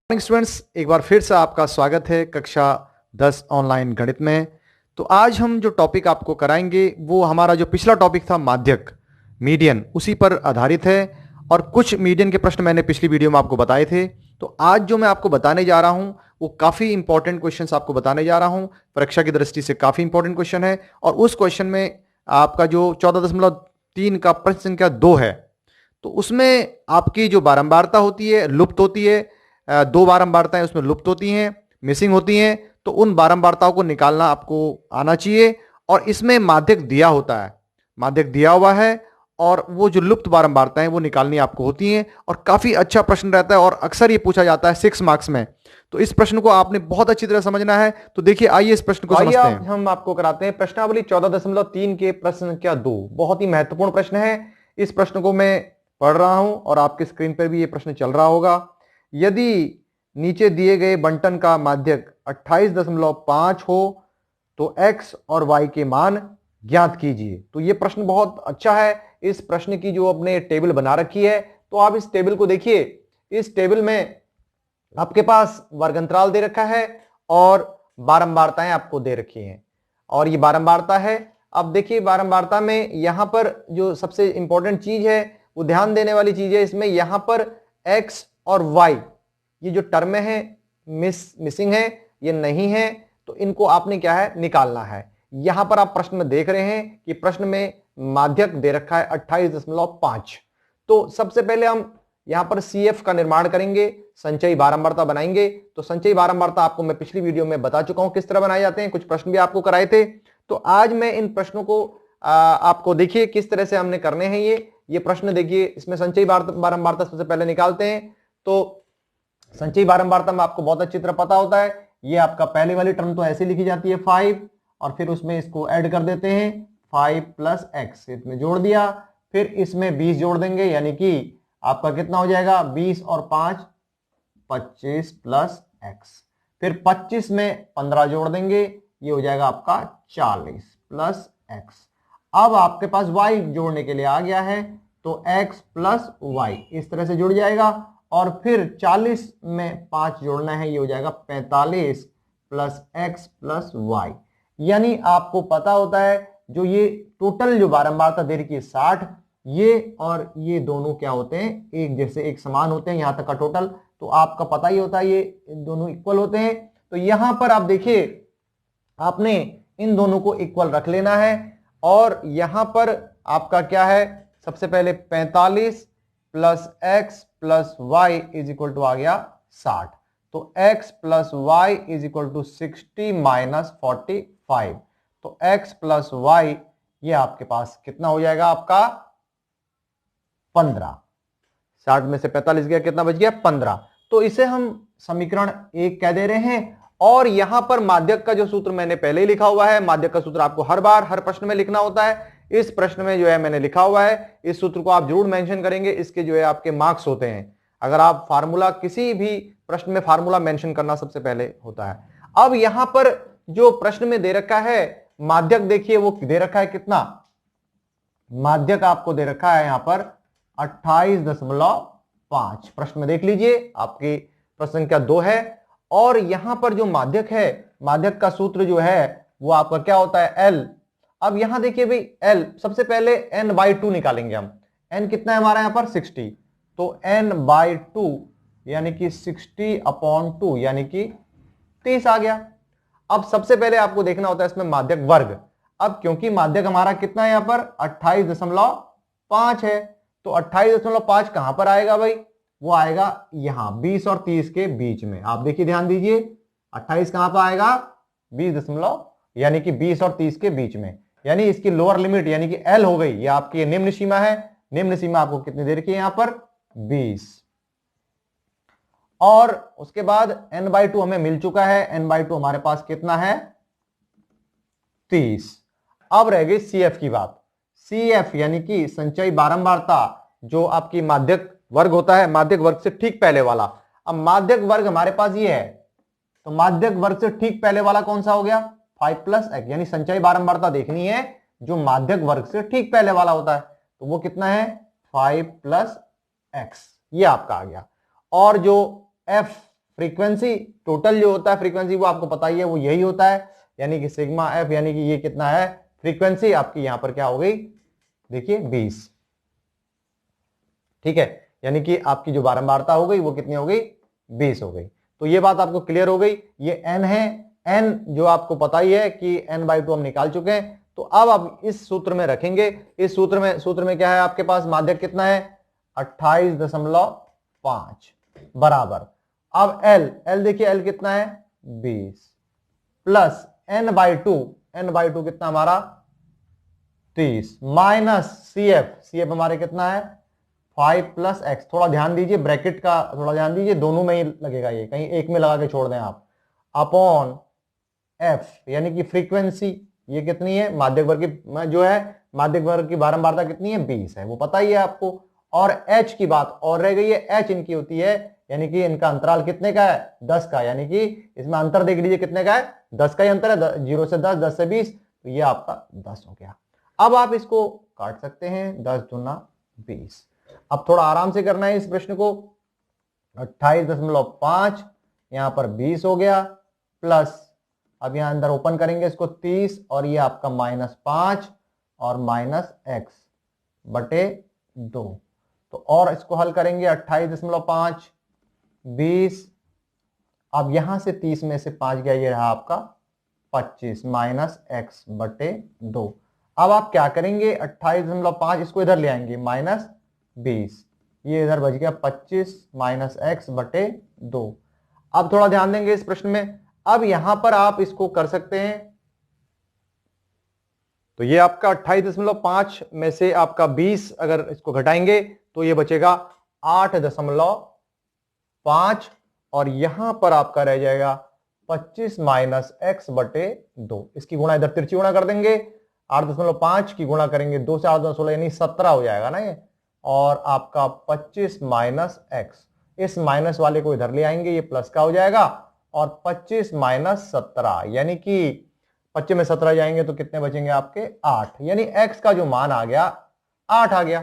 Morning students, एक बार फिर से आपका स्वागत है कक्षा 10 ऑनलाइन गणित में। तो आज हम जो टॉपिक आपको कराएंगे वो हमारा जो पिछला टॉपिक था माध्यक मीडियन, उसी पर आधारित है। और कुछ मीडियन के प्रश्न मैंने पिछली वीडियो में आपको बताए थे। तो आज जो मैं आपको बताने जा रहा हूं वो काफ़ी इंपॉर्टेंट क्वेश्चंस आपको बताने जा रहा हूं। परीक्षा की दृष्टि से काफ़ी इंपॉर्टेंट क्वेश्चन है। और उस क्वेश्चन में आपका जो 14.3 का प्रश्न संख्या 2 है, तो उसमें आपकी जो बारंबारता होती है लुप्त होती है। दो बारंबारताएं उसमें लुप्त होती हैं, मिसिंग होती हैं। तो उन बारंबारताओं को निकालना आपको आना चाहिए। और इसमें माध्यक दिया होता है, माध्यक दिया हुआ है, और वो जो लुप्त बारंबारताएं वो निकालनी आपको होती हैं। और काफी अच्छा प्रश्न रहता है और अक्सर ये पूछा जाता है 6 मार्क्स में। तो इस प्रश्न को आपने बहुत अच्छी तरह समझना है। तो देखिए, आइए इस प्रश्न को समझते हैं। हम आपको कराते हैं प्रश्नावली 14.3 के प्रश्न संख्या 2। बहुत ही महत्वपूर्ण प्रश्न है। इस प्रश्न को मैं पढ़ रहा हूं और आपकी स्क्रीन पर भी ये प्रश्न चल रहा होगा। यदि नीचे दिए गए बंटन का माध्यक 28.5 हो तो x और y के मान ज्ञात कीजिए। तो ये प्रश्न बहुत अच्छा है। इस प्रश्न की जो अपने टेबल बना रखी है, तो आप इस टेबल को देखिए। इस टेबल में आपके पास वर्ग अंतराल दे रखा है और बारंबारताएं आपको दे रखी हैं। और ये बारंबारता है। अब देखिए, बारंबारता में यहां पर जो सबसे इंपॉर्टेंट चीज है, वो ध्यान देने वाली चीज है इसमें, यहां पर x और y ये जो टर्म है मिसिंग है, ये नहीं है। तो इनको आपने क्या है, निकालना है। यहां पर आप प्रश्न में देख रहे हैं कि प्रश्न में माध्यक दे रखा है 28.5। तो सबसे पहले हम यहां पर CF का निर्माण करेंगे, संचयी बारंबारता बनाएंगे। तो संचयी बारंबारता आपको मैं पिछली वीडियो में बता चुका हूं किस तरह बनाए जाते हैं, कुछ प्रश्न भी आपको कराए थे। तो आज मैं इन प्रश्नों को आपको देखिए किस तरह से हमने करने हैं। ये प्रश्न देखिए, इसमें संचयी बारंबारता सबसे पहले निकालते हैं। तो संचयी बारंबारता में आपको बहुत अच्छी तरह पता होता है, ये आपका पहली वाली टर्म तो ऐसे लिखी जाती है 5, और फिर उसमें इसको ऐड कर देते हैं 5 + x, इसमें जोड़ दिया। फिर इसमें 20 जोड़ देंगे, यानी कि आपका कितना हो जाएगा, 20 और 5 25 + x। फिर 25 में 15 जोड़ देंगे, ये हो जाएगा आपका 40 + x। अब आपके पास y जोड़ने के लिए आ गया है, तो x + y इस तरह से जुड़ जाएगा। और फिर 40 में 5 जोड़ना है, ये हो जाएगा 45 + x + y। यानी आपको पता होता है जो ये टोटल जो बारंबारता दे रखी है 60, ये और ये दोनों क्या होते हैं, एक जैसे, एक समान होते हैं यहां तक का टोटल। तो आपका पता ही होता है ये दोनों इक्वल होते हैं। तो यहां पर आप देखिए, आपने इन दोनों को इक्वल रख लेना है। और यहां पर आपका क्या है, सबसे पहले 45 + x + y = आ गया 60। तो x + y = 60 - 45। तो x + y ये आपके पास कितना हो जाएगा, आपका 15। 60 में से 45 गया, कितना बच गया, 15। तो इसे हम समीकरण 1 कह दे रहे हैं। और यहां पर माध्यक का जो सूत्र मैंने पहले ही लिखा हुआ है, माध्यक का सूत्र आपको हर बार हर प्रश्न में लिखना होता है। इस प्रश्न में जो है मैंने लिखा हुआ है, इस सूत्र को आप जरूर मेंशन करेंगे, इसके जो है आपके मार्क्स होते हैं। अगर आप फार्मूला, किसी भी प्रश्न में फार्मूला मेंशन करना सबसे पहले होता है। अब यहां पर जो प्रश्न में दे रखा है माध्यक, देखिए वो दे रखा है कितना, माध्यक आपको दे रखा है यहां पर 28.5। प्रश्न में देख लीजिए, आपकी प्रश्न संख्या 2 है। और यहां पर जो माध्यक है, माध्यक का सूत्र जो है वो आपका क्या होता है, L। अब यहां देखिए भाई, L सबसे पहले n/2 निकालेंगे हम। n कितना है हमारा यहां पर 60, तो n/2 यानी कि 60/2 यानी कि 30 आ गया। अब सबसे पहले आपको देखना होता है इसमें माध्यक वर्ग। अब क्योंकि माध्यक हमारा कितना है यहां पर 28.5 है, तो 28.5 कहां पर आएगा भाई, वो आएगा यहां 20 और 30 के बीच में। आप देखिए, ध्यान दीजिए, 28 कहां पर आएगा, 20 यानी कि 20 और 30 के बीच में। यानी इसकी लोअर लिमिट यानी कि L हो गई, ये आपकी निम्न सीमा है। निम्न सीमा आपको कितनी दे रखी है यहां पर, 20। और उसके बाद n/2 हमें मिल चुका है, n/2 हमारे पास कितना है, 30। अब रह गई CF की बात। CF यानी कि संचयी बारंबारता, जो आपकी माध्यक वर्ग होता है, माध्यक वर्ग से ठीक पहले वाला। अब माध्यक वर्ग हमारे पास ये है, तो माध्यक वर्ग से ठीक पहले वाला कौन सा हो गया, 5 + x। यानी संचयी बारंबारता देखनी है जो माध्यक वर्ग से ठीक पहले वाला होता है, तो वो कितना है, 5 + x, ये आपका आ गया। और जो F फ्रीक्वेंसी टोटल जो होता है फ्रीक्वेंसी वो आपको पता ही है, वो यही होता है, यानी कि सिग्मा एफ, यानी कि ये कितना है फ्रीक्वेंसी आपकी यहां पर क्या हो गई, देखिए 20, ठीक है, यानी कि आपकी जो बारंबारता हो गई वो कितनी हो गई, 20 हो गई। तो ये बात आपको क्लियर हो गई, ये n है, n जो आपको पता ही है कि n/2 हम निकाल चुके हैं। तो अब आप इस सूत्र में रखेंगे, इस सूत्र में क्या है आपके पास, माध्यक कितना है 28.5 बराबर, अब l देखिए l कितना है 20 प्लस n/2 कितना हमारा 30 माइनस CF हमारे कितना है 5 प्लस एक्स, थोड़ा ध्यान दीजिए ब्रैकेट का, थोड़ा ध्यान दीजिए, दोनों में ही लगेगा, ये कहीं एक में लगा के छोड़ दें आप, अपॉन एफ यानी कि फ्रीक्वेंसी ये कितनी है, माध्यक वर्ग की जो है माध्यक वर्ग की बारंबारता कितनी है 20 है, वो पता ही है आपको, और एच की बात और रह गई है, एच इनकी होती है, यानी कि इनका अंतराल कितने का है 10 का, यानी कि इसमें अंतर देख लीजिए कितने का है 10 का ही अंतर है, 0 से 10, 10 से 20, तो ये आपका 10 हो गया। अब आप इसको काट सकते हैं, 10 दूना 20। अब थोड़ा आराम से करना है इस प्रश्न को, 28.5 यहां पर 20 हो गया, प्लस अब यहां अंदर ओपन करेंगे इसको 30, और ये आपका -5 और माइनस एक्स बटे 2, तो और इसको हल करेंगे 28.5 20, अब यहां से 30 में से 5 गया, ये रहा आपका 25 माइनस एक्स बटे 2। अब आप क्या करेंगे 28.5 इसको इधर ले आएंगे -20, ये इधर बच गया 25 माइनस एक्स बटे 2। अब थोड़ा ध्यान देंगे इस प्रश्न में, अब यहां पर आप इसको कर सकते हैं, तो ये आपका 28.5 में से आपका 20 अगर इसको घटाएंगे तो ये बचेगा 8.5, और यहां पर आपका रह जाएगा 25 माइनस एक्स बटे 2, इसकी गुणा इधर तिरछी गुणा कर देंगे, 8.5 की गुणा करेंगे 2 से 8 16 यानी 17 हो जाएगा ना ये, और आपका 25 माइनस एक्स, इस माइनस वाले को इधर ले आएंगे, ये प्लस का हो जाएगा, और 25 माइनस 17 यानी कि 25 में 17 जाएंगे तो कितने बचेंगे आपके 8, यानी x का जो मान आ गया 8 आ गया।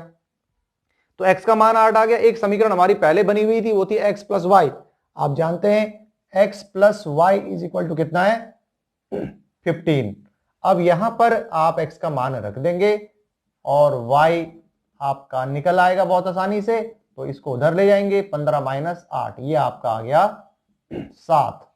तो x का मान 8 आ गया। एक समीकरण हमारी पहले बनी हुई थी, वो थी x प्लस वाई, आप जानते हैं x plus Y is equal to कितना है 15। अब यहां पर आप x का मान रख देंगे और y आपका निकल आएगा बहुत आसानी से, तो इसको उधर ले जाएंगे, 15 माइनस 8, ये आपका आ गया 7।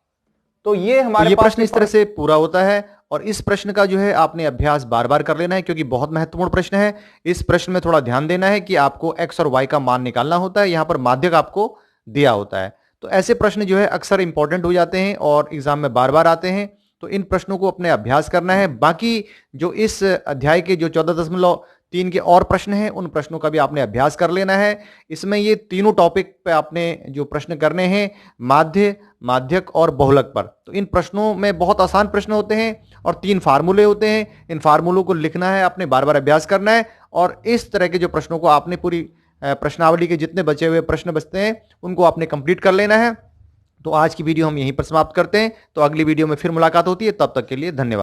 तो ये हमारे ये प्रश्न इस तरह से पूरा होता है, और इस प्रश्न का जो है आपने अभ्यास बार बार कर लेना है, क्योंकि बहुत महत्वपूर्ण प्रश्न है। इस प्रश्न में थोड़ा ध्यान देना है कि आपको x और y का मान निकालना होता है, यहां पर माध्यक आपको दिया होता है। तो ऐसे प्रश्न जो है अक्सर इंपॉर्टेंट हो जाते हैं और एग्जाम में बार बार आते हैं, तो इन प्रश्नों को अपने अभ्यास करना है। बाकी जो इस अध्याय के जो 14.3 के और प्रश्न हैं, उन प्रश्नों का भी आपने अभ्यास कर लेना है। इसमें ये तीनों टॉपिक पे आपने जो प्रश्न करने हैं, माध्य, माध्यक और बहुलक पर, तो इन प्रश्नों में बहुत आसान प्रश्न होते हैं और 3 फार्मूले होते हैं। इन फार्मूलों को लिखना है, आपने बार बार अभ्यास करना है, और इस तरह के जो प्रश्नों को आपने पूरी प्रश्नावली के जितने बचे हुए प्रश्न बचते हैं उनको आपने कंप्लीट कर लेना है। तो आज की वीडियो हम यहीं पर समाप्त करते हैं, तो अगली वीडियो में फिर मुलाकात होती है, तब तक के लिए धन्यवाद।